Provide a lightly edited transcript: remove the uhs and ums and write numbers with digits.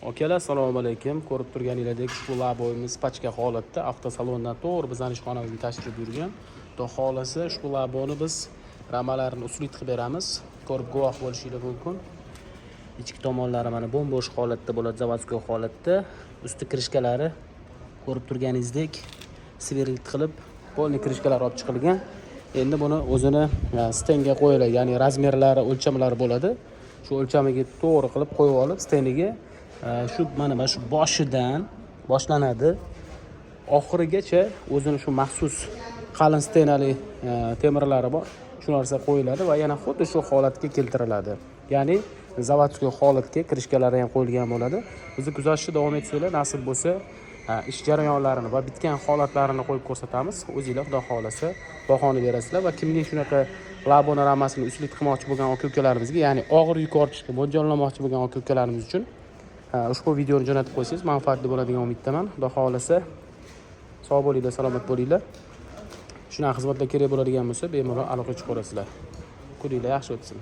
Akalar, assalomu alaykum. Ko'rib turganingizdek, ushbu laboyimiz pachka holatda avtosalondan to'g'ri bizning ishxonamizga tashrif buyurgan. Xudo xolasa ushbu laboni biz ramalarini usulli qilib beramiz. Ko'rib guvoh bo'lishingiz mumkin. Ichki tomonlari mana bo'm-bo'sh holatda bo'ladi, zavodskiy holatda. Usti kirishkalari ko'rib turganingizdek sverlit qilib, polni kirishkalar olib chiqilgan. Endi buni o'zini stenga qo'yiladi, ya'ni razmerlari, o'lchamlari bo'ladi. Shu o'lchamiga to'g'ri qilib qo'yib olib, steniga mana shu boshidan boshlanadi, oxirigacha o'zini shu maxsus qalin stenali temirlari bor. Shu narsa qo'yiladi va yana xuddi shu holatga keltiriladi. Ya'ni zavodskiy holatga kirishkalari ham qo'yilgan bo'ladi. Bizni kuzatishda davom etsanglar, nasib bo'lsa, ish jarayonlarini va bitgan holatlarini qo'yib ko'rsatamiz. O'zingizlar xudo xolasa bahoni berasizlar va kimning shunaqa labona ramasini uslit qilmoqchi bo'lgan aka-ukalarimizga, ya'ni og'ir yuk ortishga mo'ljallamoqchi bo'lgan aka-ukalarimiz uchun ushbu videoni jo'natib qo'ysangiz manfaatli bo'ladigan umiddaman. Xudo xolasa sog' bo'linglar, salomat bo'linglar. Shunaqa xizmatlar kerak bo'ladigan bo'lsa, bemalol aloqa chiqarasizlar. Kuninglar yaxshi o'tsin.